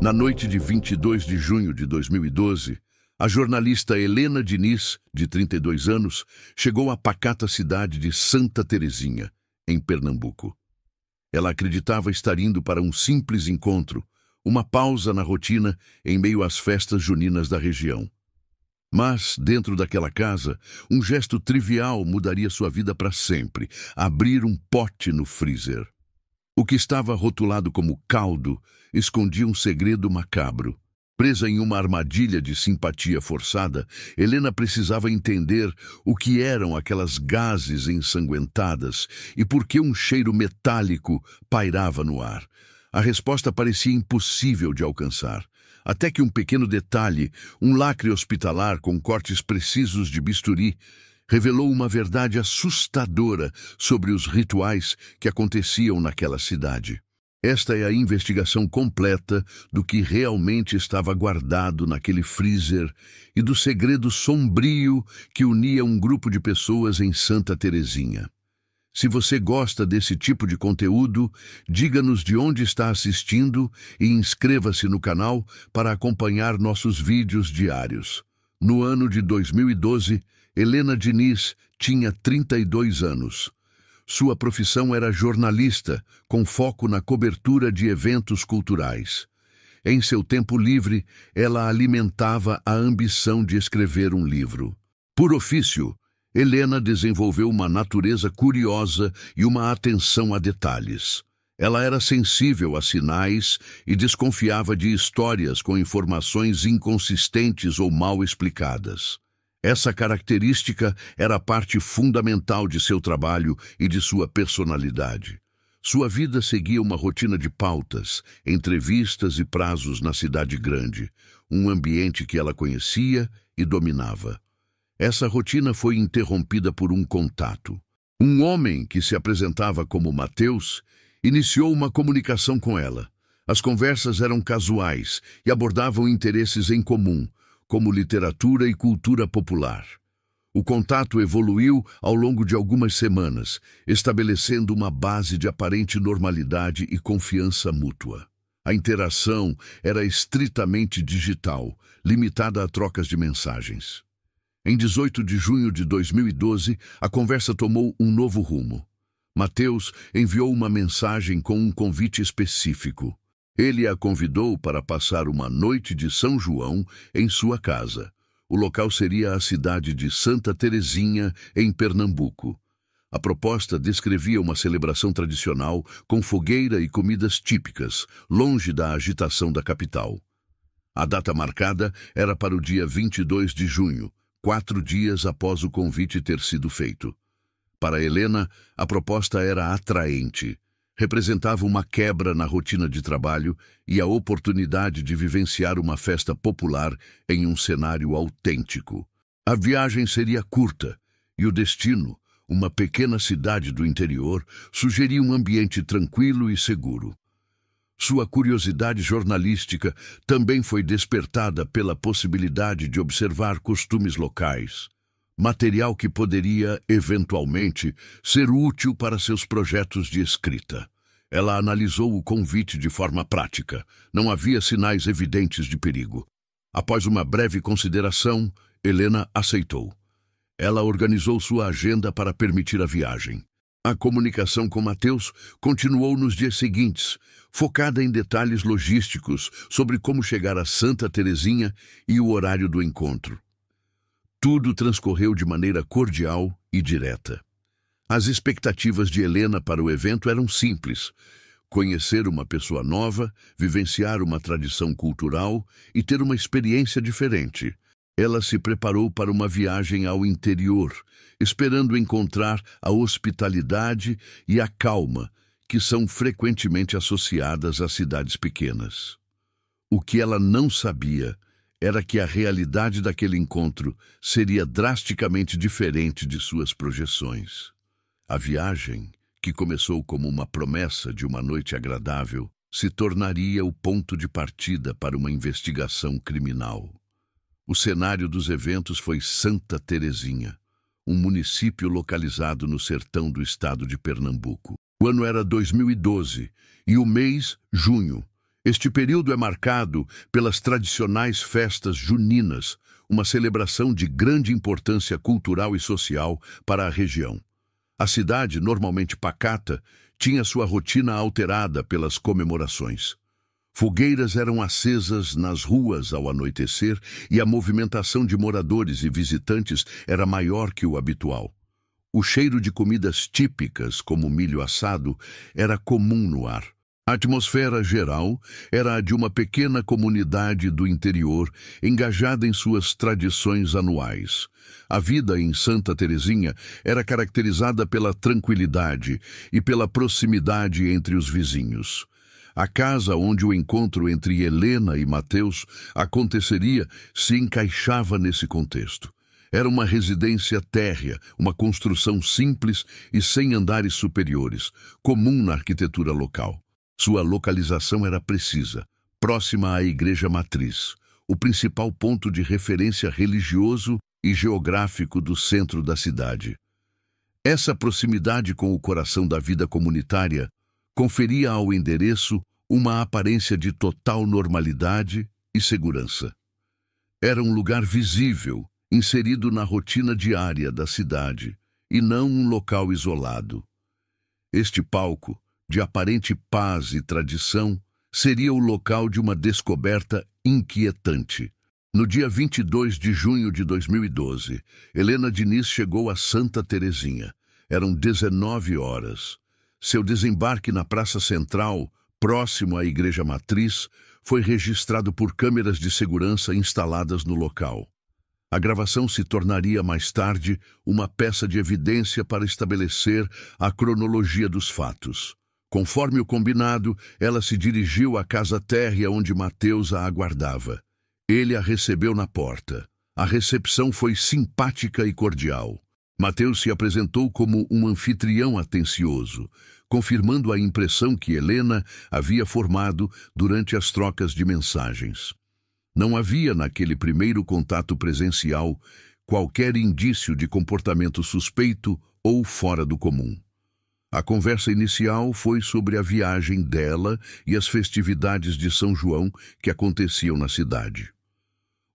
Na noite de 22 de junho de 2012, a jornalista Helena Diniz, de 32 anos, chegou à pacata cidade de Santa Terezinha, em Pernambuco. Ela acreditava estar indo para um simples encontro, uma pausa na rotina em meio às festas juninas da região. Mas, dentro daquela casa, um gesto trivial mudaria sua vida para sempre: abrir um pote no freezer. O que estava rotulado como caldo escondia um segredo macabro. Presa em uma armadilha de simpatia forçada, Helena precisava entender o que eram aquelas gases ensanguentadas e por que um cheiro metálico pairava no ar. A resposta parecia impossível de alcançar, até que um pequeno detalhe, um lacre hospitalar com cortes precisos de bisturi, revelou uma verdade assustadora sobre os rituais que aconteciam naquela cidade. Esta é a investigação completa do que realmente estava guardado naquele freezer e do segredo sombrio que unia um grupo de pessoas em Santa Terezinha. Se você gosta desse tipo de conteúdo, diga-nos de onde está assistindo e inscreva-se no canal para acompanhar nossos vídeos diários. No ano de 2012, Helena Diniz tinha 32 anos. Sua profissão era jornalista, com foco na cobertura de eventos culturais. Em seu tempo livre, ela alimentava a ambição de escrever um livro. Por ofício, Helena desenvolveu uma natureza curiosa e uma atenção a detalhes. Ela era sensível a sinais e desconfiava de histórias com informações inconsistentes ou mal explicadas. Essa característica era parte fundamental de seu trabalho e de sua personalidade. Sua vida seguia uma rotina de pautas, entrevistas e prazos na cidade grande, um ambiente que ela conhecia e dominava. Essa rotina foi interrompida por um contato. Um homem que se apresentava como Matheus iniciou uma comunicação com ela. As conversas eram casuais e abordavam interesses em comum, como literatura e cultura popular. O contato evoluiu ao longo de algumas semanas, estabelecendo uma base de aparente normalidade e confiança mútua. A interação era estritamente digital, limitada a trocas de mensagens. Em 18 de junho de 2012, a conversa tomou um novo rumo. Matheus enviou uma mensagem com um convite específico. Ele a convidou para passar uma noite de São João em sua casa. O local seria a cidade de Santa Terezinha, em Pernambuco. A proposta descrevia uma celebração tradicional com fogueira e comidas típicas, longe da agitação da capital. A data marcada era para o dia 22 de junho, 4 dias após o convite ter sido feito. Para Helena, a proposta era atraente. Representava uma quebra na rotina de trabalho e a oportunidade de vivenciar uma festa popular em um cenário autêntico. A viagem seria curta e o destino, uma pequena cidade do interior, sugeria um ambiente tranquilo e seguro. Sua curiosidade jornalística também foi despertada pela possibilidade de observar costumes locais, material que poderia, eventualmente, ser útil para seus projetos de escrita. Ela analisou o convite de forma prática. Não havia sinais evidentes de perigo. Após uma breve consideração, Helena aceitou. Ela organizou sua agenda para permitir a viagem. A comunicação com Matheus continuou nos dias seguintes, focada em detalhes logísticos sobre como chegar a Santa Terezinha e o horário do encontro. Tudo transcorreu de maneira cordial e direta. As expectativas de Helena para o evento eram simples: conhecer uma pessoa nova, vivenciar uma tradição cultural e ter uma experiência diferente. Ela se preparou para uma viagem ao interior, esperando encontrar a hospitalidade e a calma que são frequentemente associadas a cidades pequenas. O que ela não sabia era que a realidade daquele encontro seria drasticamente diferente de suas projeções. A viagem, que começou como uma promessa de uma noite agradável, se tornaria o ponto de partida para uma investigação criminal. O cenário dos eventos foi Santa Terezinha, um município localizado no sertão do estado de Pernambuco. O ano era 2012 e o mês, junho. Este período é marcado pelas tradicionais festas juninas, uma celebração de grande importância cultural e social para a região. A cidade, normalmente pacata, tinha sua rotina alterada pelas comemorações. Fogueiras eram acesas nas ruas ao anoitecer e a movimentação de moradores e visitantes era maior que o habitual. O cheiro de comidas típicas, como milho assado, era comum no ar. A atmosfera geral era a de uma pequena comunidade do interior engajada em suas tradições anuais. A vida em Santa Terezinha era caracterizada pela tranquilidade e pela proximidade entre os vizinhos. A casa onde o encontro entre Helena e Mateus aconteceria se encaixava nesse contexto. Era uma residência térrea, uma construção simples e sem andares superiores, comum na arquitetura local. Sua localização era precisa, próxima à igreja matriz, o principal ponto de referência religioso e geográfico do centro da cidade. Essa proximidade com o coração da vida comunitária conferia ao endereço uma aparência de total normalidade e segurança. Era um lugar visível, inserido na rotina diária da cidade, e não um local isolado. Este palco, de aparente paz e tradição, seria o local de uma descoberta inquietante. No dia 22 de junho de 2012, Helena Diniz chegou a Santa Terezinha. Eram 19 horas. Seu desembarque na Praça Central, próximo à Igreja Matriz, foi registrado por câmeras de segurança instaladas no local. A gravação se tornaria mais tarde uma peça de evidência para estabelecer a cronologia dos fatos. Conforme o combinado, ela se dirigiu à casa térrea onde Mateus a aguardava. Ele a recebeu na porta. A recepção foi simpática e cordial. Mateus se apresentou como um anfitrião atencioso, confirmando a impressão que Helena havia formado durante as trocas de mensagens. Não havia, naquele primeiro contato presencial, qualquer indício de comportamento suspeito ou fora do comum. A conversa inicial foi sobre a viagem dela e as festividades de São João que aconteciam na cidade.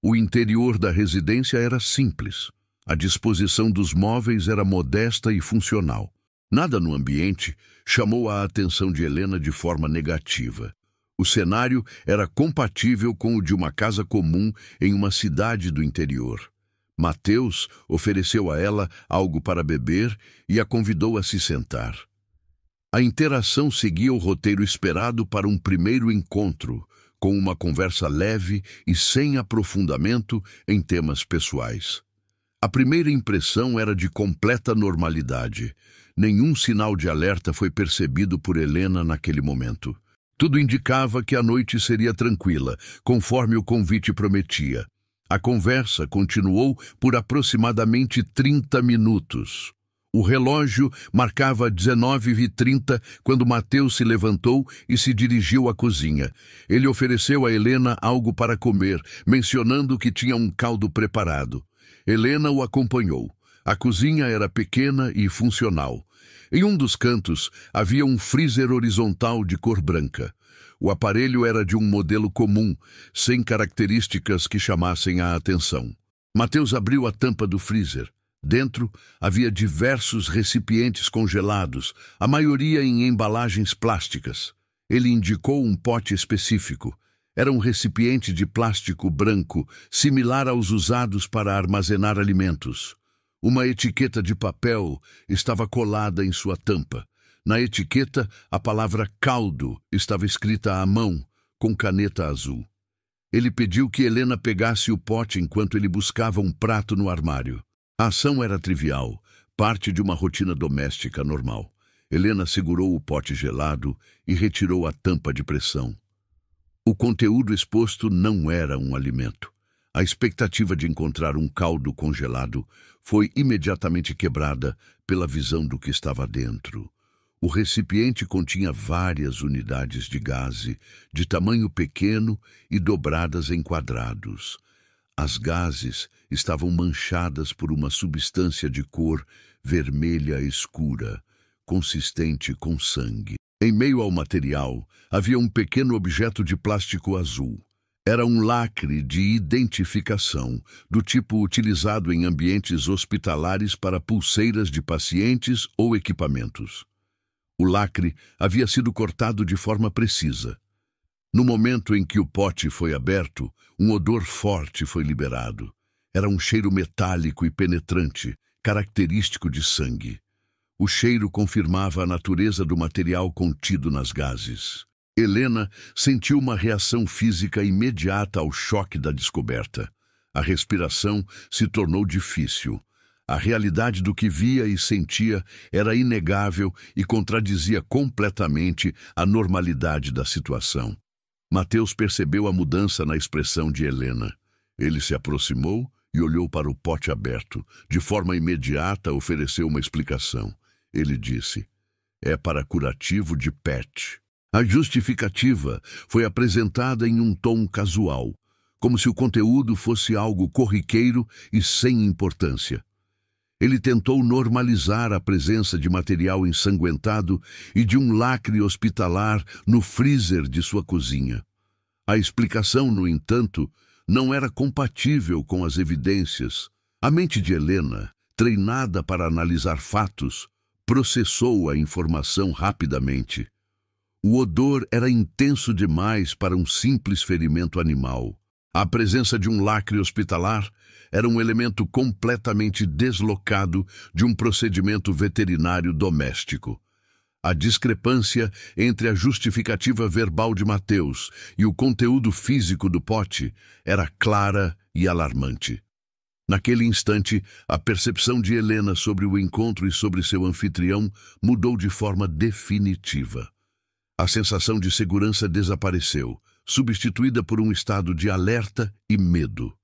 O interior da residência era simples. A disposição dos móveis era modesta e funcional. Nada no ambiente chamou a atenção de Helena de forma negativa. O cenário era compatível com o de uma casa comum em uma cidade do interior. Mateus ofereceu a ela algo para beber e a convidou a se sentar. A interação seguia o roteiro esperado para um primeiro encontro, com uma conversa leve e sem aprofundamento em temas pessoais. A primeira impressão era de completa normalidade. Nenhum sinal de alerta foi percebido por Helena naquele momento. Tudo indicava que a noite seria tranquila, conforme o convite prometia. A conversa continuou por aproximadamente 30 minutos. O relógio marcava 19h30 quando Mateus se levantou e se dirigiu à cozinha. Ele ofereceu a Helena algo para comer, mencionando que tinha um caldo preparado. Helena o acompanhou. A cozinha era pequena e funcional. Em um dos cantos havia um freezer horizontal de cor branca. O aparelho era de um modelo comum, sem características que chamassem a atenção. Mateus abriu a tampa do freezer. Dentro havia diversos recipientes congelados, a maioria em embalagens plásticas. Ele indicou um pote específico. Era um recipiente de plástico branco, similar aos usados para armazenar alimentos. Uma etiqueta de papel estava colada em sua tampa. Na etiqueta, a palavra caldo estava escrita à mão, com caneta azul. Ele pediu que Helena pegasse o pote enquanto ele buscava um prato no armário. A ação era trivial, parte de uma rotina doméstica normal. Helena segurou o pote gelado e retirou a tampa de pressão. O conteúdo exposto não era um alimento. A expectativa de encontrar um caldo congelado foi imediatamente quebrada pela visão do que estava dentro. O recipiente continha várias unidades de gaze, de tamanho pequeno e dobradas em quadrados. As gases estavam manchadas por uma substância de cor vermelha escura, consistente com sangue. Em meio ao material, havia um pequeno objeto de plástico azul. Era um lacre de identificação, do tipo utilizado em ambientes hospitalares para pulseiras de pacientes ou equipamentos. O lacre havia sido cortado de forma precisa. No momento em que o pote foi aberto, um odor forte foi liberado. Era um cheiro metálico e penetrante, característico de sangue. O cheiro confirmava a natureza do material contido nas gases. Helena sentiu uma reação física imediata ao choque da descoberta. A respiração se tornou difícil. A realidade do que via e sentia era inegável e contradizia completamente a normalidade da situação. Mateus percebeu a mudança na expressão de Helena. Ele se aproximou e olhou para o pote aberto. De forma imediata, ofereceu uma explicação. Ele disse: "É para curativo de PET." A justificativa foi apresentada em um tom casual, como se o conteúdo fosse algo corriqueiro e sem importância. Ele tentou normalizar a presença de material ensanguentado e de um lacre hospitalar no freezer de sua cozinha. A explicação, no entanto, não era compatível com as evidências. A mente de Helena, treinada para analisar fatos, processou a informação rapidamente. O odor era intenso demais para um simples ferimento animal. A presença de um lacre hospitalar era um elemento completamente deslocado de um procedimento veterinário doméstico. A discrepância entre a justificativa verbal de Mateus e o conteúdo físico do pote era clara e alarmante. Naquele instante, a percepção de Helena sobre o encontro e sobre seu anfitrião mudou de forma definitiva. A sensação de segurança desapareceu, substituída por um estado de alerta e medo.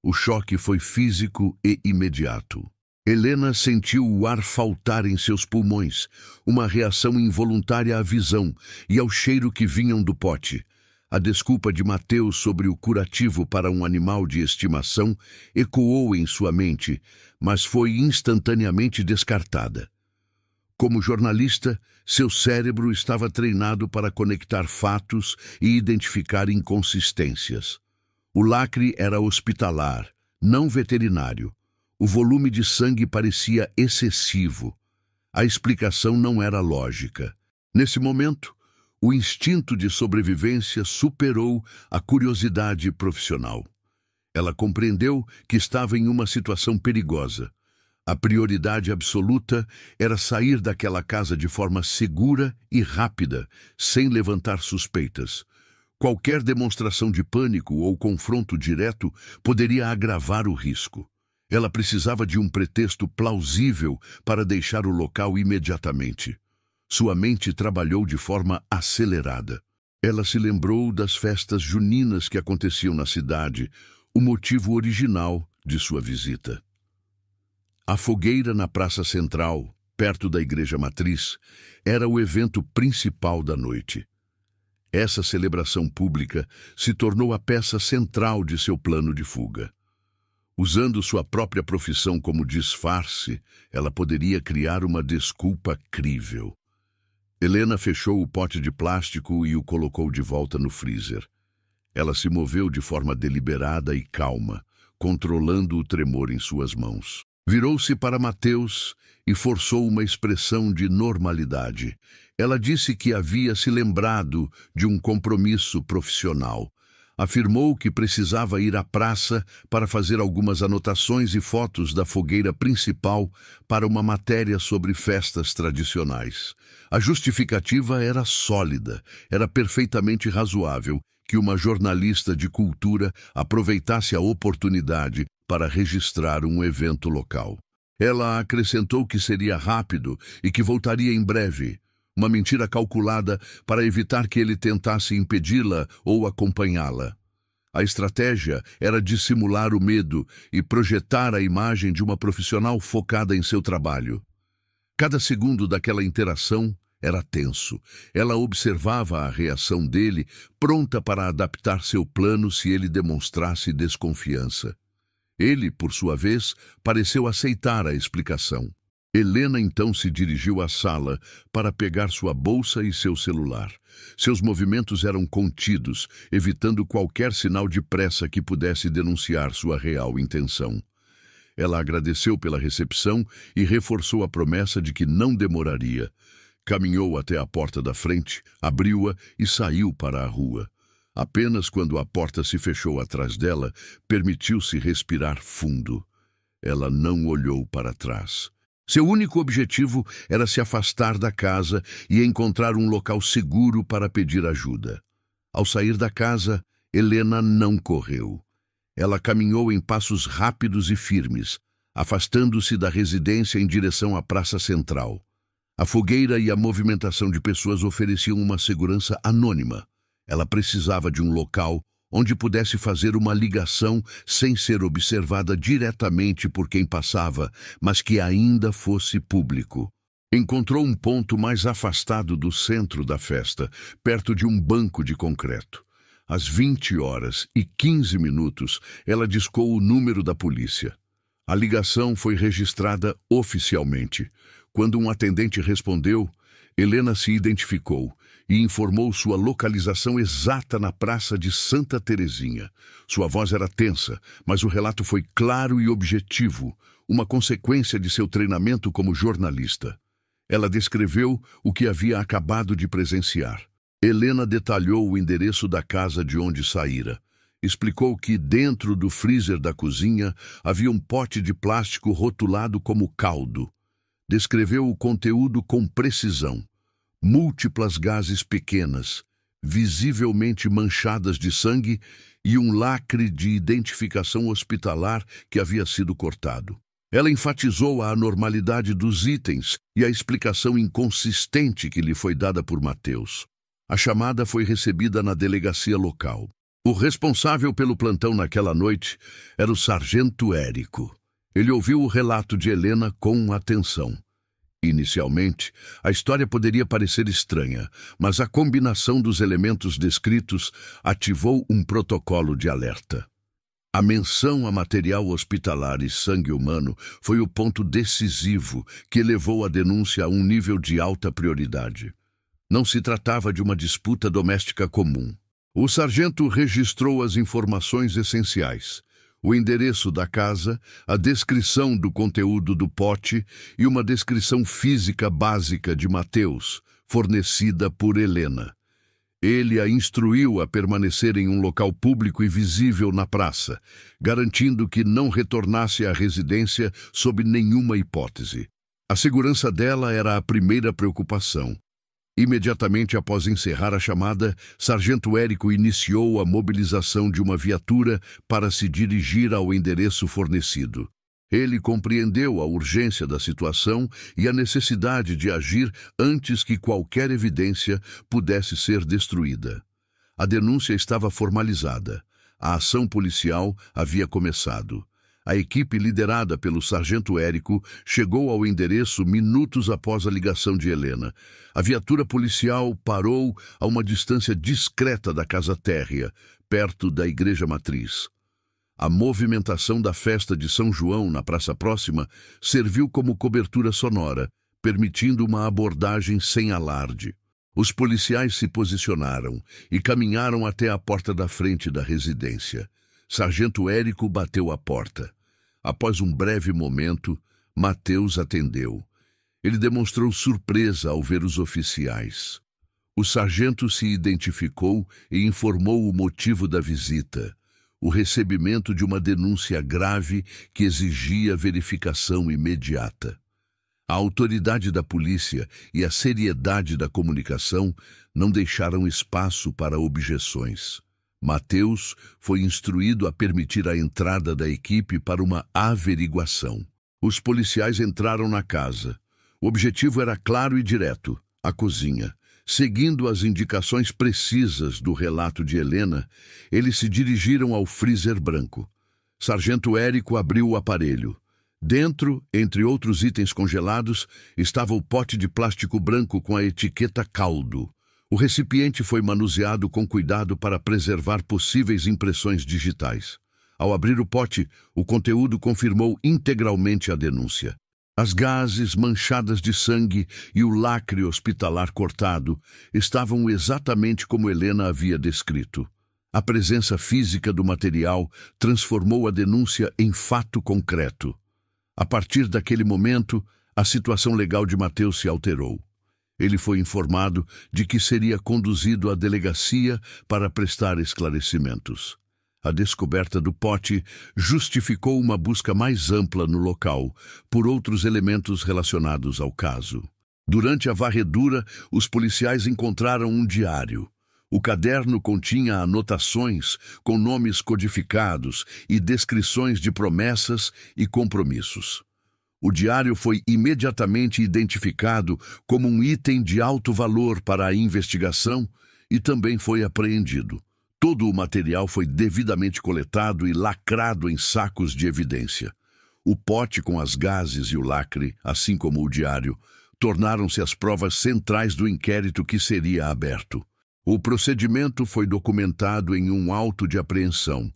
O choque foi físico e imediato. Helena sentiu o ar faltar em seus pulmões, uma reação involuntária à visão e ao cheiro que vinham do pote. A desculpa de Mateus sobre o curativo para um animal de estimação ecoou em sua mente, mas foi instantaneamente descartada. Como jornalista, seu cérebro estava treinado para conectar fatos e identificar inconsistências. O lacre era hospitalar, não veterinário. O volume de sangue parecia excessivo. A explicação não era lógica. Nesse momento, o instinto de sobrevivência superou a curiosidade profissional. Ela compreendeu que estava em uma situação perigosa. A prioridade absoluta era sair daquela casa de forma segura e rápida, sem levantar suspeitas. Qualquer demonstração de pânico ou confronto direto poderia agravar o risco. Ela precisava de um pretexto plausível para deixar o local imediatamente. Sua mente trabalhou de forma acelerada. Ela se lembrou das festas juninas que aconteciam na cidade, o motivo original de sua visita. A fogueira na Praça Central, perto da Igreja Matriz, era o evento principal da noite. Essa celebração pública se tornou a peça central de seu plano de fuga. Usando sua própria profissão como disfarce, ela poderia criar uma desculpa crível. Helena fechou o pote de plástico e o colocou de volta no freezer. Ela se moveu de forma deliberada e calma, controlando o tremor em suas mãos. Virou-se para Mateus e forçou uma expressão de normalidade. Ela disse que havia se lembrado de um compromisso profissional. Afirmou que precisava ir à praça para fazer algumas anotações e fotos da fogueira principal para uma matéria sobre festas tradicionais. A justificativa era sólida, era perfeitamente razoável que uma jornalista de cultura aproveitasse a oportunidade para registrar um evento local. Ela acrescentou que seria rápido e que voltaria em breve, uma mentira calculada para evitar que ele tentasse impedi-la ou acompanhá-la. A estratégia era dissimular o medo e projetar a imagem de uma profissional focada em seu trabalho. Cada segundo daquela interação era tenso. Ela observava a reação dele, pronta para adaptar seu plano se ele demonstrasse desconfiança. Ele, por sua vez, pareceu aceitar a explicação. Helena então se dirigiu à sala para pegar sua bolsa e seu celular. Seus movimentos eram contidos, evitando qualquer sinal de pressa que pudesse denunciar sua real intenção. Ela agradeceu pela recepção e reforçou a promessa de que não demoraria. Caminhou até a porta da frente, abriu-a e saiu para a rua. Apenas quando a porta se fechou atrás dela, permitiu-se respirar fundo. Ela não olhou para trás. Seu único objetivo era se afastar da casa e encontrar um local seguro para pedir ajuda. Ao sair da casa, Helena não correu. Ela caminhou em passos rápidos e firmes, afastando-se da residência em direção à praça central. A fogueira e a movimentação de pessoas ofereciam uma segurança anônima. Ela precisava de um local onde pudesse fazer uma ligação sem ser observada diretamente por quem passava, mas que ainda fosse público. Encontrou um ponto mais afastado do centro da festa, perto de um banco de concreto. Às 20h15, ela discou o número da polícia. A ligação foi registrada oficialmente. Quando um atendente respondeu, Helena se identificou e informou sua localização exata na praça de Santa Terezinha. Sua voz era tensa, mas o relato foi claro e objetivo, uma consequência de seu treinamento como jornalista. Ela descreveu o que havia acabado de presenciar. Helena detalhou o endereço da casa de onde saíra. Explicou que dentro do freezer da cozinha havia um pote de plástico rotulado como caldo. Descreveu o conteúdo com precisão. Múltiplas gases pequenas, visivelmente manchadas de sangue e um lacre de identificação hospitalar que havia sido cortado. Ela enfatizou a anormalidade dos itens e a explicação inconsistente que lhe foi dada por Mateus. A chamada foi recebida na delegacia local. O responsável pelo plantão naquela noite era o sargento Érico. Ele ouviu o relato de Helena com atenção. Inicialmente, a história poderia parecer estranha, mas a combinação dos elementos descritos ativou um protocolo de alerta. A menção a material hospitalar e sangue humano foi o ponto decisivo que elevou a denúncia a um nível de alta prioridade. Não se tratava de uma disputa doméstica comum. O sargento registrou as informações essenciais: o endereço da casa, a descrição do conteúdo do pote e uma descrição física básica de Mateus, fornecida por Helena. Ele a instruiu a permanecer em um local público e visível na praça, garantindo que não retornasse à residência sob nenhuma hipótese. A segurança dela era a primeira preocupação. Imediatamente após encerrar a chamada, Sargento Érico iniciou a mobilização de uma viatura para se dirigir ao endereço fornecido. Ele compreendeu a urgência da situação e a necessidade de agir antes que qualquer evidência pudesse ser destruída. A denúncia estava formalizada. A ação policial havia começado. A equipe liderada pelo sargento Érico chegou ao endereço minutos após a ligação de Helena. A viatura policial parou a uma distância discreta da casa térrea, perto da igreja matriz. A movimentação da festa de São João na praça próxima serviu como cobertura sonora, permitindo uma abordagem sem alarde. Os policiais se posicionaram e caminharam até a porta da frente da residência. Sargento Érico bateu à porta. Após um breve momento, Mateus atendeu. Ele demonstrou surpresa ao ver os oficiais. O sargento se identificou e informou o motivo da visita: o recebimento de uma denúncia grave que exigia verificação imediata. A autoridade da polícia e a seriedade da comunicação não deixaram espaço para objeções. Mateus foi instruído a permitir a entrada da equipe para uma averiguação. Os policiais entraram na casa. O objetivo era claro e direto: a cozinha. Seguindo as indicações precisas do relato de Helena, eles se dirigiram ao freezer branco. Sargento Érico abriu o aparelho. Dentro, entre outros itens congelados, estava o pote de plástico branco com a etiqueta caldo. O recipiente foi manuseado com cuidado para preservar possíveis impressões digitais. Ao abrir o pote, o conteúdo confirmou integralmente a denúncia. As gases manchadas de sangue e o lacre hospitalar cortado estavam exatamente como Helena havia descrito. A presença física do material transformou a denúncia em fato concreto. A partir daquele momento, a situação legal de Mateus se alterou. Ele foi informado de que seria conduzido à delegacia para prestar esclarecimentos. A descoberta do pote justificou uma busca mais ampla no local, por outros elementos relacionados ao caso. Durante a varredura, os policiais encontraram um diário. O caderno continha anotações com nomes codificados e descrições de promessas e compromissos. O diário foi imediatamente identificado como um item de alto valor para a investigação e também foi apreendido. Todo o material foi devidamente coletado e lacrado em sacos de evidência. O pote com as gases e o lacre, assim como o diário, tornaram-se as provas centrais do inquérito que seria aberto. O procedimento foi documentado em um auto de apreensão,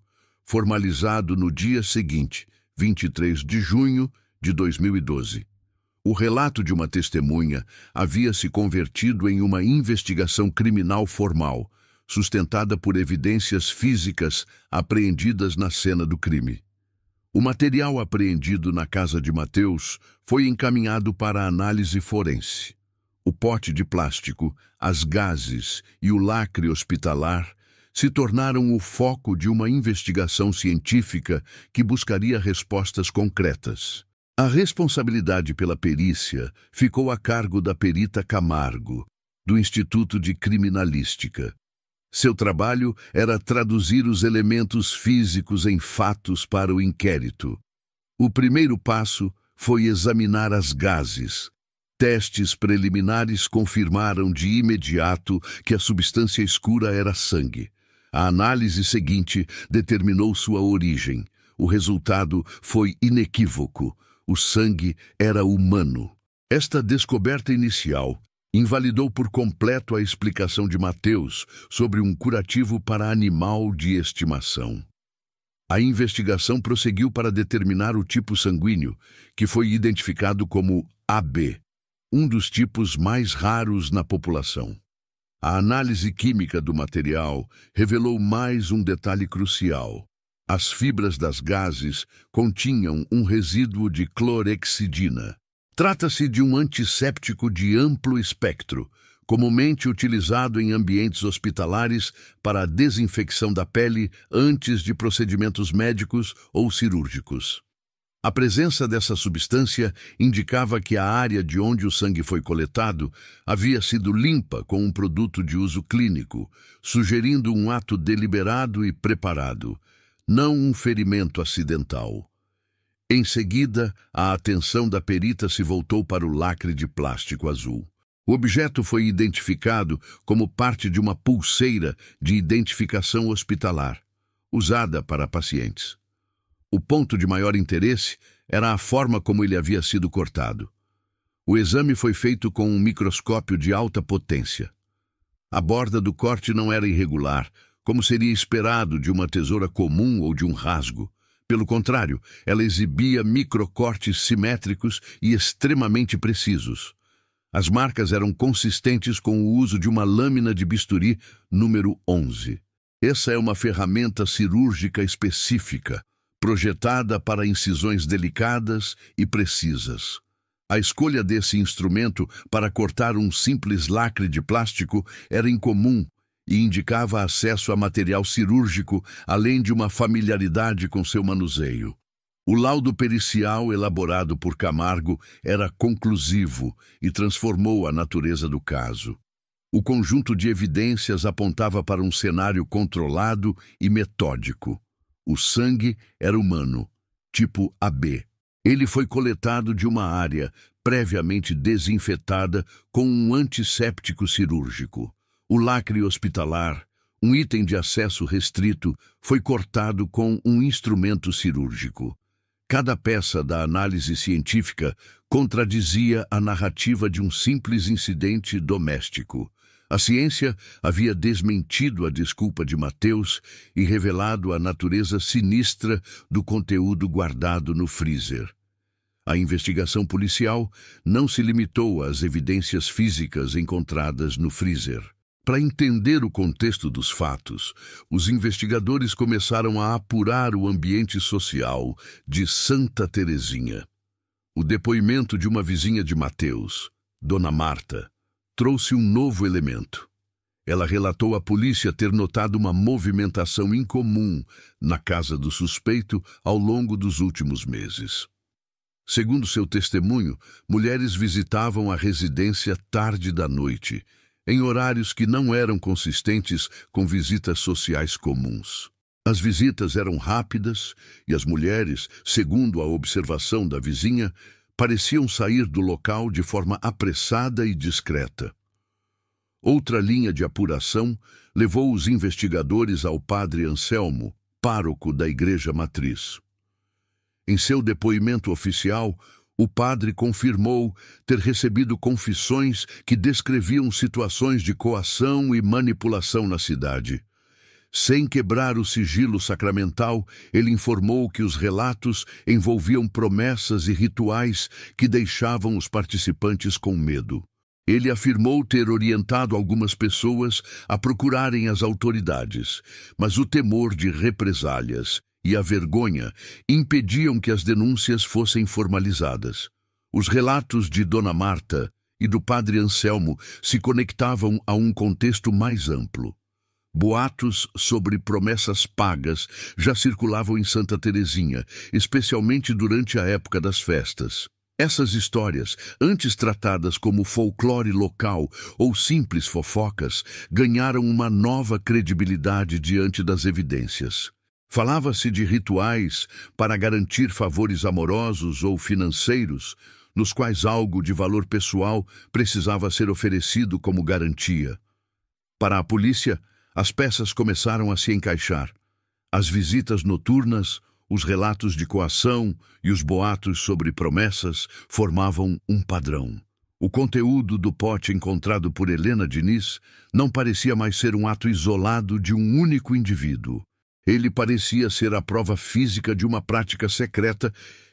formalizado no dia seguinte, 23 de junho de 2012. O relato de uma testemunha havia se convertido em uma investigação criminal formal, sustentada por evidências físicas apreendidas na cena do crime. O material apreendido na casa de Mateus foi encaminhado para a análise forense. O pote de plástico, as gases e o lacre hospitalar se tornaram o foco de uma investigação científica que buscaria respostas concretas. A responsabilidade pela perícia ficou a cargo da perita Camargo, do Instituto de Criminalística. Seu trabalho era traduzir os elementos físicos em fatos para o inquérito. O primeiro passo foi examinar as gases. Testes preliminares confirmaram de imediato que a substância escura era sangue. A análise seguinte determinou sua origem. O resultado foi inequívoco. O sangue era humano. Esta descoberta inicial invalidou por completo a explicação de Mateus sobre um curativo para animal de estimação. A investigação prosseguiu para determinar o tipo sanguíneo, que foi identificado como AB, um dos tipos mais raros na população. A análise química do material revelou mais um detalhe crucial. As fibras das gases continham um resíduo de clorexidina. Trata-se de um antisséptico de amplo espectro, comumente utilizado em ambientes hospitalares para a desinfecção da pele antes de procedimentos médicos ou cirúrgicos. A presença dessa substância indicava que a área de onde o sangue foi coletado havia sido limpa com um produto de uso clínico, sugerindo um ato deliberado e preparado, não um ferimento acidental. Em seguida, a atenção da perita se voltou para o lacre de plástico azul. O objeto foi identificado como parte de uma pulseira de identificação hospitalar, usada para pacientes. O ponto de maior interesse era a forma como ele havia sido cortado. O exame foi feito com um microscópio de alta potência. A borda do corte não era irregular, como seria esperado de uma tesoura comum ou de um rasgo. Pelo contrário, ela exibia microcortes simétricos e extremamente precisos. As marcas eram consistentes com o uso de uma lâmina de bisturi número 11. Essa é uma ferramenta cirúrgica específica, projetada para incisões delicadas e precisas. A escolha desse instrumento para cortar um simples lacre de plástico era incomum e indicava acesso a material cirúrgico, além de uma familiaridade com seu manuseio. O laudo pericial elaborado por Camargo era conclusivo e transformou a natureza do caso. O conjunto de evidências apontava para um cenário controlado e metódico. O sangue era humano, tipo AB. Ele foi coletado de uma área previamente desinfetada com um antisséptico cirúrgico. O lacre hospitalar, um item de acesso restrito, foi cortado com um instrumento cirúrgico. Cada peça da análise científica contradizia a narrativa de um simples incidente doméstico. A ciência havia desmentido a desculpa de Mateus e revelado a natureza sinistra do conteúdo guardado no freezer. A investigação policial não se limitou às evidências físicas encontradas no freezer. Para entender o contexto dos fatos, os investigadores começaram a apurar o ambiente social de Santa Terezinha. O depoimento de uma vizinha de Mateus, Dona Marta, trouxe um novo elemento. Ela relatou à polícia ter notado uma movimentação incomum na casa do suspeito ao longo dos últimos meses. Segundo seu testemunho, mulheres visitavam a residência tarde da noite, em horários que não eram consistentes com visitas sociais comuns. As visitas eram rápidas e as mulheres, segundo a observação da vizinha, pareciam sair do local de forma apressada e discreta. Outra linha de apuração levou os investigadores ao padre Anselmo, pároco da Igreja Matriz. Em seu depoimento oficial, o padre confirmou ter recebido confissões que descreviam situações de coação e manipulação na cidade. Sem quebrar o sigilo sacramental, ele informou que os relatos envolviam promessas e rituais que deixavam os participantes com medo. Ele afirmou ter orientado algumas pessoas a procurarem as autoridades, mas o temor de represálias e a vergonha impediam que as denúncias fossem formalizadas. Os relatos de Dona Marta e do padre Anselmo se conectavam a um contexto mais amplo. Boatos sobre promessas pagas já circulavam em Santa Terezinha, especialmente durante a época das festas. Essas histórias, antes tratadas como folclore local ou simples fofocas, ganharam uma nova credibilidade diante das evidências. Falava-se de rituais para garantir favores amorosos ou financeiros, nos quais algo de valor pessoal precisava ser oferecido como garantia. Para a polícia, as peças começaram a se encaixar. As visitas noturnas, os relatos de coação e os boatos sobre promessas formavam um padrão. O conteúdo do pote encontrado por Helena Diniz não parecia mais ser um ato isolado de um único indivíduo. Ele parecia ser a prova física de uma prática secreta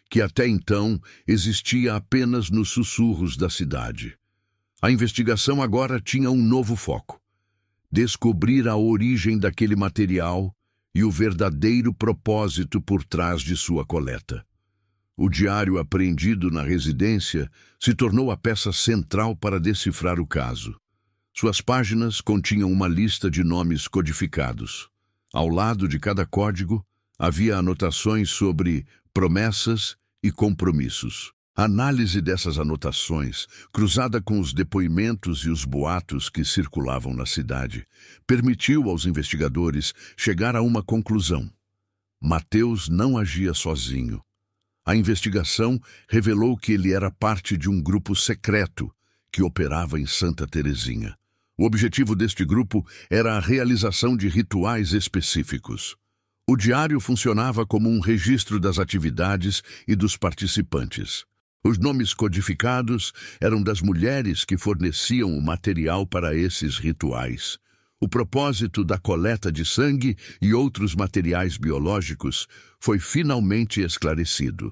que até então existia apenas nos sussurros da cidade. A investigação agora tinha um novo foco: descobrir a origem daquele material e o verdadeiro propósito por trás de sua coleta. O diário apreendido na residência se tornou a peça central para decifrar o caso. Suas páginas continham uma lista de nomes codificados. Ao lado de cada código, havia anotações sobre promessas e compromissos. A análise dessas anotações, cruzada com os depoimentos e os boatos que circulavam na cidade, permitiu aos investigadores chegar a uma conclusão. Mateus não agia sozinho. A investigação revelou que ele era parte de um grupo secreto que operava em Santa Terezinha. O objetivo deste grupo era a realização de rituais específicos. O diário funcionava como um registro das atividades e dos participantes. Os nomes codificados eram das mulheres que forneciam o material para esses rituais. O propósito da coleta de sangue e outros materiais biológicos foi finalmente esclarecido.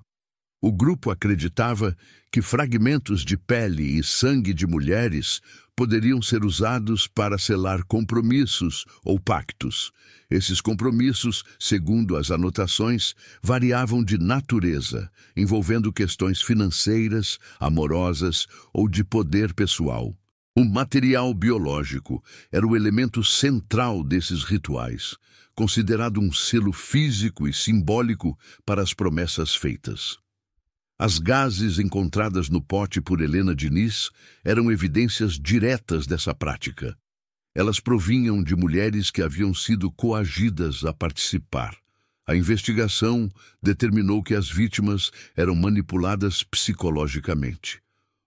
O grupo acreditava que fragmentos de pele e sangue de mulheres poderiam ser usados para selar compromissos ou pactos. Esses compromissos, segundo as anotações, variavam de natureza, envolvendo questões financeiras, amorosas ou de poder pessoal. O material biológico era o elemento central desses rituais, considerado um selo físico e simbólico para as promessas feitas. As gases encontradas no pote por Helena Diniz eram evidências diretas dessa prática. Elas provinham de mulheres que haviam sido coagidas a participar. A investigação determinou que as vítimas eram manipuladas psicologicamente.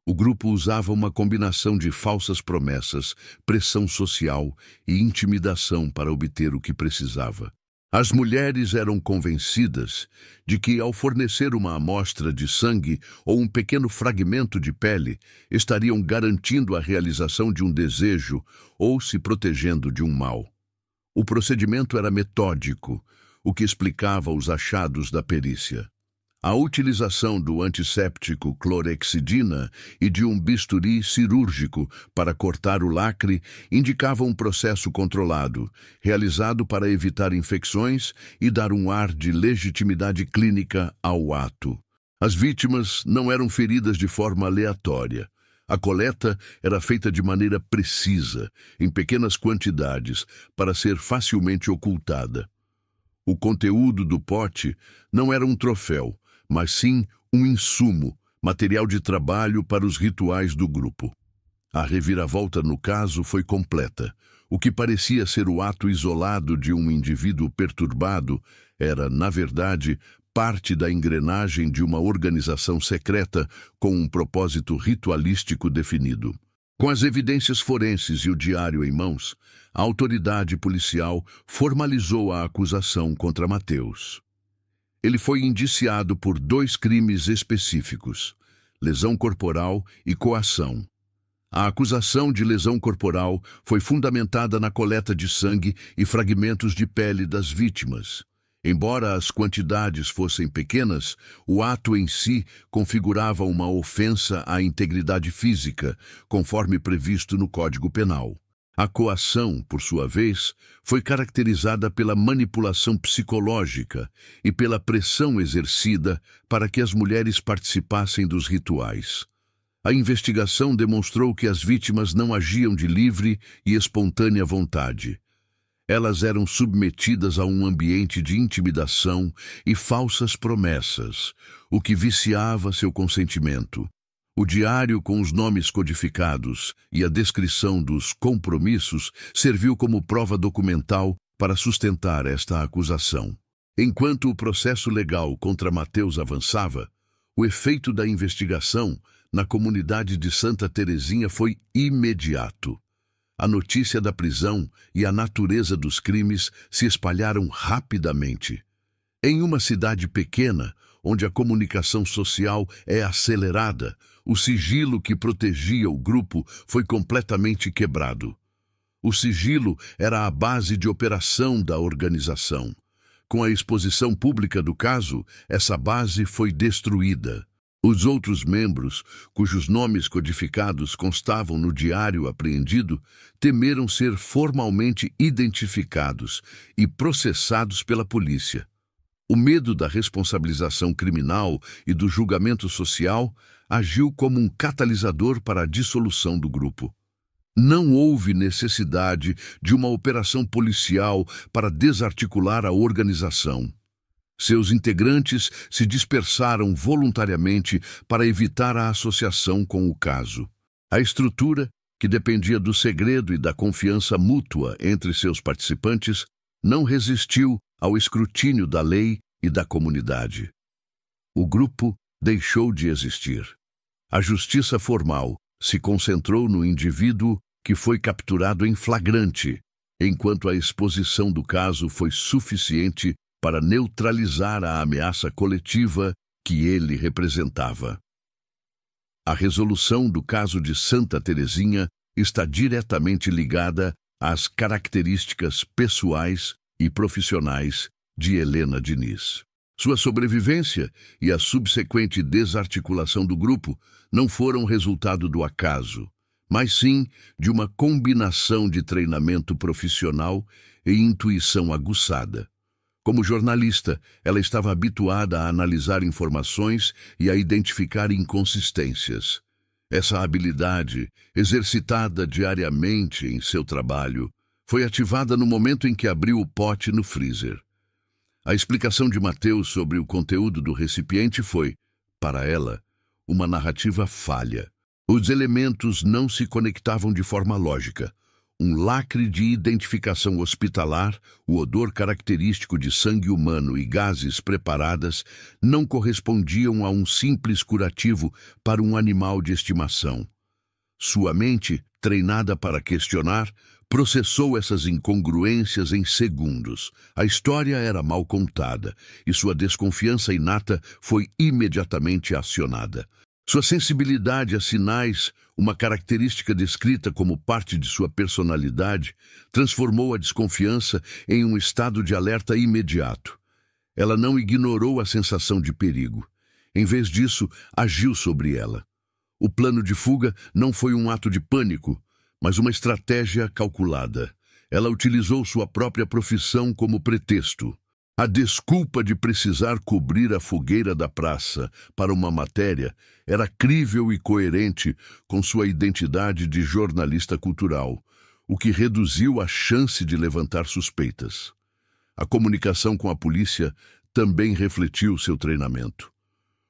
O grupo usava uma combinação de falsas promessas, pressão social e intimidação para obter o que precisava. As mulheres eram convencidas de que, ao fornecer uma amostra de sangue ou um pequeno fragmento de pele, estariam garantindo a realização de um desejo ou se protegendo de um mal. O procedimento era metódico, o que explicava os achados da perícia. A utilização do antisséptico clorexidina e de um bisturi cirúrgico para cortar o lacre indicava um processo controlado, realizado para evitar infecções e dar um ar de legitimidade clínica ao ato. As vítimas não eram feridas de forma aleatória. A coleta era feita de maneira precisa, em pequenas quantidades, para ser facilmente ocultada. O conteúdo do pote não era um troféu, mas sim um insumo, material de trabalho para os rituais do grupo. A reviravolta no caso foi completa. O que parecia ser o ato isolado de um indivíduo perturbado era, na verdade, parte da engrenagem de uma organização secreta com um propósito ritualístico definido. Com as evidências forenses e o diário em mãos, a autoridade policial formalizou a acusação contra Mateus. Ele foi indiciado por 2 crimes específicos: lesão corporal e coação. A acusação de lesão corporal foi fundamentada na coleta de sangue e fragmentos de pele das vítimas. Embora as quantidades fossem pequenas, o ato em si configurava uma ofensa à integridade física, conforme previsto no Código Penal. A coação, por sua vez, foi caracterizada pela manipulação psicológica e pela pressão exercida para que as mulheres participassem dos rituais. A investigação demonstrou que as vítimas não agiam de livre e espontânea vontade. Elas eram submetidas a um ambiente de intimidação e falsas promessas, o que viciava seu consentimento. O diário com os nomes codificados e a descrição dos compromissos serviu como prova documental para sustentar esta acusação. Enquanto o processo legal contra Mateus avançava, o efeito da investigação na comunidade de Santa Terezinha foi imediato. A notícia da prisão e a natureza dos crimes se espalharam rapidamente. Em uma cidade pequena, onde a comunicação social é acelerada, o sigilo que protegia o grupo foi completamente quebrado. O sigilo era a base de operação da organização. Com a exposição pública do caso, essa base foi destruída. Os outros membros, cujos nomes codificados constavam no diário apreendido, temeram ser formalmente identificados e processados pela polícia. O medo da responsabilização criminal e do julgamento social agiu como um catalisador para a dissolução do grupo. Não houve necessidade de uma operação policial para desarticular a organização. Seus integrantes se dispersaram voluntariamente para evitar a associação com o caso. A estrutura, que dependia do segredo e da confiança mútua entre seus participantes, não resistiu ao escrutínio da lei e da comunidade. O grupo deixou de existir. A justiça formal se concentrou no indivíduo que foi capturado em flagrante, enquanto a exposição do caso foi suficiente para neutralizar a ameaça coletiva que ele representava. A resolução do caso de Santa Terezinha está diretamente ligada às características pessoais e profissionais de Helena Diniz. Sua sobrevivência e a subsequente desarticulação do grupo não foram resultado do acaso, mas sim de uma combinação de treinamento profissional e intuição aguçada. Como jornalista, ela estava habituada a analisar informações e a identificar inconsistências. Essa habilidade, exercitada diariamente em seu trabalho, foi ativada no momento em que abriu o pote no freezer. A explicação de Mateus sobre o conteúdo do recipiente foi, para ela, uma narrativa falha. Os elementos não se conectavam de forma lógica. Um lacre de identificação hospitalar, o odor característico de sangue humano e gases preparadas não correspondiam a um simples curativo para um animal de estimação. Sua mente, treinada para questionar, processou essas incongruências em segundos. A história era mal contada e sua desconfiança inata foi imediatamente acionada. Sua sensibilidade a sinais, uma característica descrita como parte de sua personalidade, transformou a desconfiança em um estado de alerta imediato. Ela não ignorou a sensação de perigo. Em vez disso, agiu sobre ela. O plano de fuga não foi um ato de pânico, mas uma estratégia calculada. Ela utilizou sua própria profissão como pretexto. A desculpa de precisar cobrir a fogueira da praça para uma matéria era crível e coerente com sua identidade de jornalista cultural, o que reduziu a chance de levantar suspeitas. A comunicação com a polícia também refletiu seu treinamento.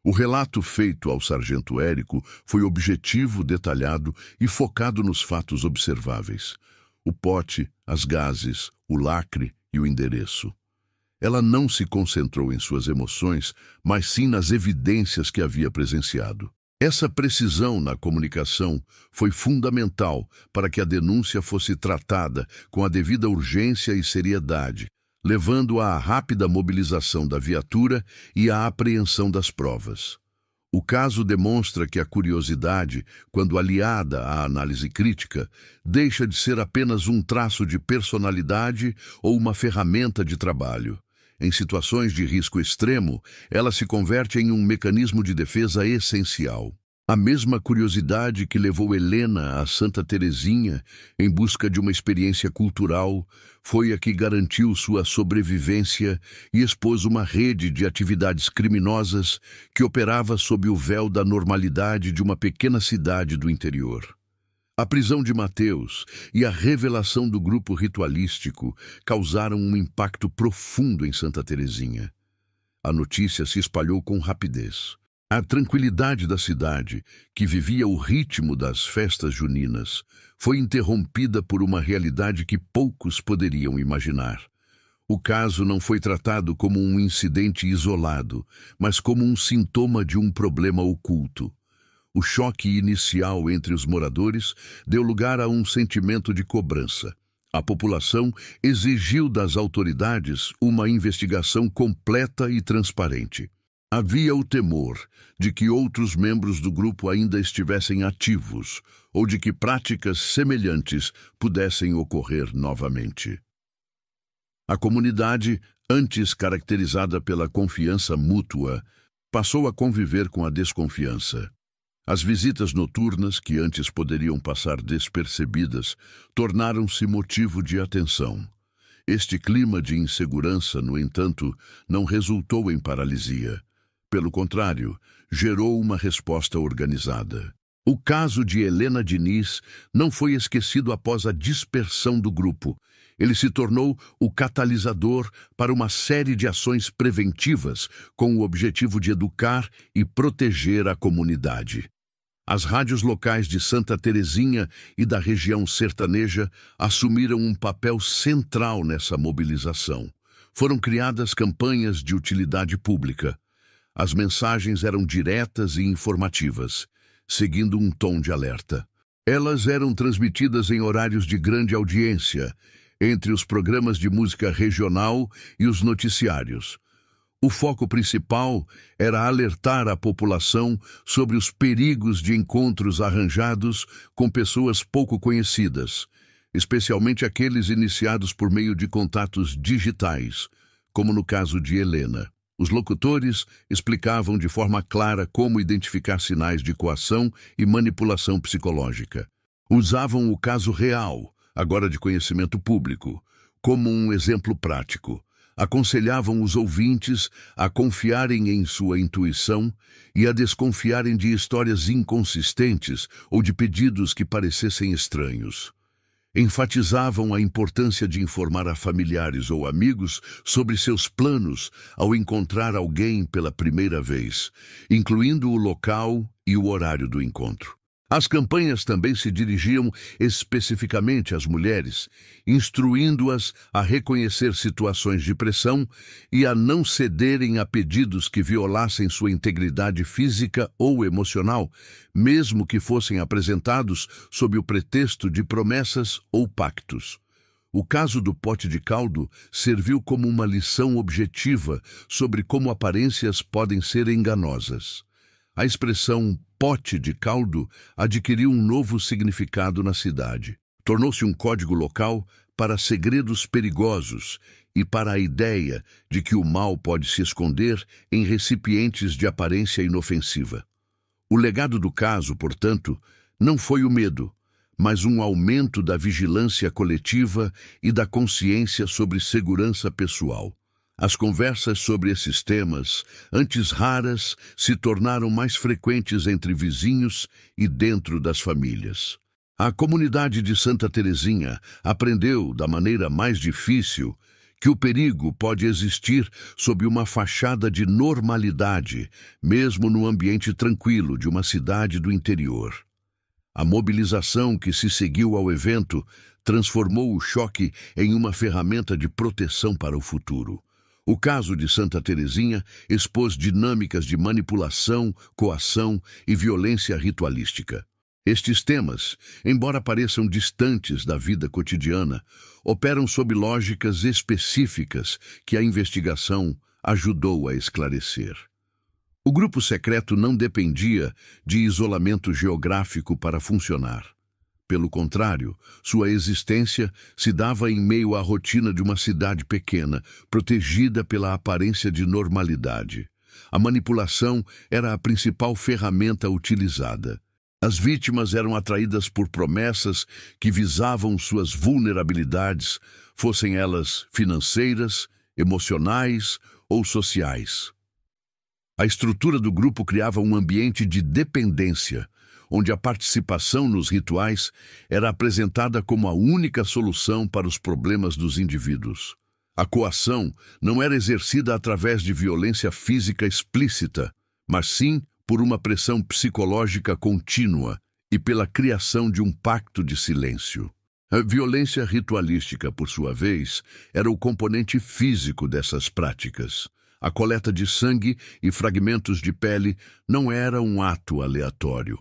O relato feito ao sargento Érico foi objetivo, detalhado e focado nos fatos observáveis: o pote, as gases, o lacre e o endereço. Ela não se concentrou em suas emoções, mas sim nas evidências que havia presenciado. Essa precisão na comunicação foi fundamental para que a denúncia fosse tratada com a devida urgência e seriedade, levando à rápida mobilização da viatura e à apreensão das provas. O caso demonstra que a curiosidade, quando aliada à análise crítica, deixa de ser apenas um traço de personalidade ou uma ferramenta de trabalho. Em situações de risco extremo, ela se converte em um mecanismo de defesa essencial. A mesma curiosidade que levou Helena a Santa Terezinha em busca de uma experiência cultural foi a que garantiu sua sobrevivência e expôs uma rede de atividades criminosas que operava sob o véu da normalidade de uma pequena cidade do interior. A prisão de Mateus e a revelação do grupo ritualístico causaram um impacto profundo em Santa Terezinha. A notícia se espalhou com rapidez. A tranquilidade da cidade, que vivia o ritmo das festas juninas, foi interrompida por uma realidade que poucos poderiam imaginar. O caso não foi tratado como um incidente isolado, mas como um sintoma de um problema oculto. O choque inicial entre os moradores deu lugar a um sentimento de cobrança. A população exigiu das autoridades uma investigação completa e transparente. Havia o temor de que outros membros do grupo ainda estivessem ativos ou de que práticas semelhantes pudessem ocorrer novamente. A comunidade, antes caracterizada pela confiança mútua, passou a conviver com a desconfiança. As visitas noturnas, que antes poderiam passar despercebidas, tornaram-se motivo de atenção. Este clima de insegurança, no entanto, não resultou em paralisia. Pelo contrário, gerou uma resposta organizada. O caso de Helena Diniz não foi esquecido após a dispersão do grupo. Ele se tornou o catalisador para uma série de ações preventivas com o objetivo de educar e proteger a comunidade. As rádios locais de Santa Terezinha e da região sertaneja assumiram um papel central nessa mobilização. Foram criadas campanhas de utilidade pública. As mensagens eram diretas e informativas, seguindo um tom de alerta. Elas eram transmitidas em horários de grande audiência, entre os programas de música regional e os noticiários. O foco principal era alertar a população sobre os perigos de encontros arranjados com pessoas pouco conhecidas, especialmente aqueles iniciados por meio de contatos digitais, como no caso de Helena. Os locutores explicavam de forma clara como identificar sinais de coação e manipulação psicológica. Usavam o caso real, agora de conhecimento público, como um exemplo prático. Aconselhavam os ouvintes a confiarem em sua intuição e a desconfiarem de histórias inconsistentes ou de pedidos que parecessem estranhos. Enfatizavam a importância de informar a familiares ou amigos sobre seus planos ao encontrar alguém pela primeira vez, incluindo o local e o horário do encontro. As campanhas também se dirigiam especificamente às mulheres, instruindo-as a reconhecer situações de pressão e a não cederem a pedidos que violassem sua integridade física ou emocional, mesmo que fossem apresentados sob o pretexto de promessas ou pactos. O caso do pote de caldo serviu como uma lição objetiva sobre como aparências podem ser enganosas. A expressão pote de caldo adquiriu um novo significado na cidade. Tornou-se um código local para segredos perigosos e para a ideia de que o mal pode se esconder em recipientes de aparência inofensiva. O legado do caso, portanto, não foi o medo, mas um aumento da vigilância coletiva e da consciência sobre segurança pessoal. As conversas sobre esses temas, antes raras, se tornaram mais frequentes entre vizinhos e dentro das famílias. A comunidade de Santa Teresinha aprendeu, da maneira mais difícil, que o perigo pode existir sob uma fachada de normalidade, mesmo no ambiente tranquilo de uma cidade do interior. A mobilização que se seguiu ao evento transformou o choque em uma ferramenta de proteção para o futuro. O caso de Santa Teresinha expôs dinâmicas de manipulação, coação e violência ritualística. Estes temas, embora pareçam distantes da vida cotidiana, operam sob lógicas específicas que a investigação ajudou a esclarecer. O grupo secreto não dependia de isolamento geográfico para funcionar. Pelo contrário, sua existência se dava em meio à rotina de uma cidade pequena, protegida pela aparência de normalidade. A manipulação era a principal ferramenta utilizada. As vítimas eram atraídas por promessas que visavam suas vulnerabilidades, fossem elas financeiras, emocionais ou sociais. A estrutura do grupo criava um ambiente de dependência, onde a participação nos rituais era apresentada como a única solução para os problemas dos indivíduos. A coação não era exercida através de violência física explícita, mas sim por uma pressão psicológica contínua e pela criação de um pacto de silêncio. A violência ritualística, por sua vez, era o componente físico dessas práticas. A coleta de sangue e fragmentos de pele não era um ato aleatório.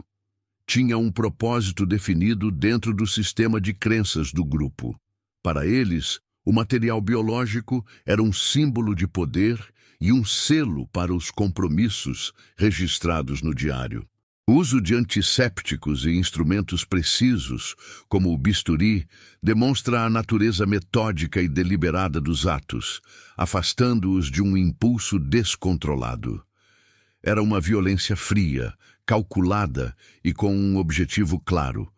Tinha um propósito definido dentro do sistema de crenças do grupo. Para eles, o material biológico era um símbolo de poder e um selo para os compromissos registrados no diário. O uso de antissépticos e instrumentos precisos, como o bisturi, demonstra a natureza metódica e deliberada dos atos, afastando-os de um impulso descontrolado. Era uma violência fria, calculada e com um objetivo claro.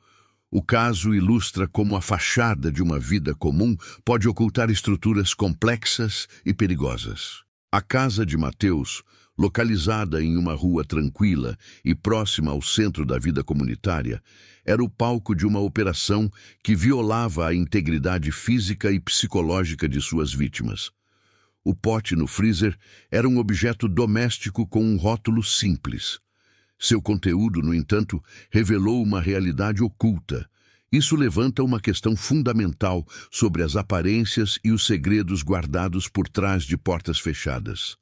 O caso ilustra como a fachada de uma vida comum pode ocultar estruturas complexas e perigosas. A casa de Mateus, localizada em uma rua tranquila e próxima ao centro da vida comunitária, era o palco de uma operação que violava a integridade física e psicológica de suas vítimas. O pote no freezer era um objeto doméstico com um rótulo simples. Seu conteúdo, no entanto, revelou uma realidade oculta. Isso levanta uma questão fundamental sobre as aparências e os segredos guardados por trás de portas fechadas.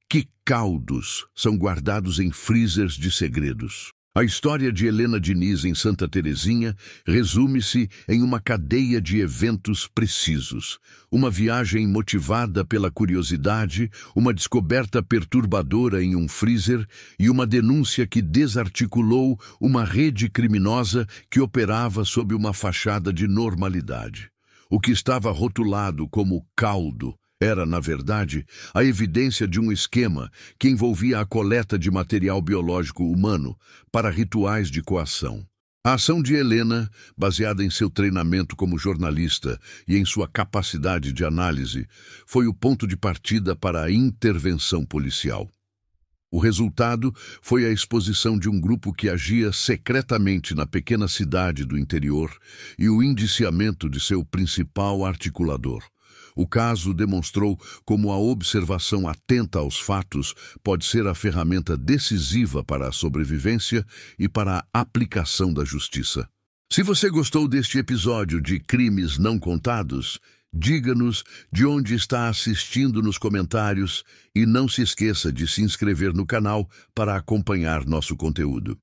Que caldos são guardados em freezers de segredos? A história de Helena Diniz em Santa Teresinha resume-se em uma cadeia de eventos precisos. Uma viagem motivada pela curiosidade, uma descoberta perturbadora em um freezer e uma denúncia que desarticulou uma rede criminosa que operava sob uma fachada de normalidade. O que estava rotulado como caldo era, na verdade, a evidência de um esquema que envolvia a coleta de material biológico humano para rituais de coação. A ação de Helena, baseada em seu treinamento como jornalista e em sua capacidade de análise, foi o ponto de partida para a intervenção policial. O resultado foi a exposição de um grupo que agia secretamente na pequena cidade do interior e o indiciamento de seu principal articulador. O caso demonstrou como a observação atenta aos fatos pode ser a ferramenta decisiva para a sobrevivência e para a aplicação da justiça. Se você gostou deste episódio de Crimes Não Contados, diga-nos de onde está assistindo nos comentários e não se esqueça de se inscrever no canal para acompanhar nosso conteúdo.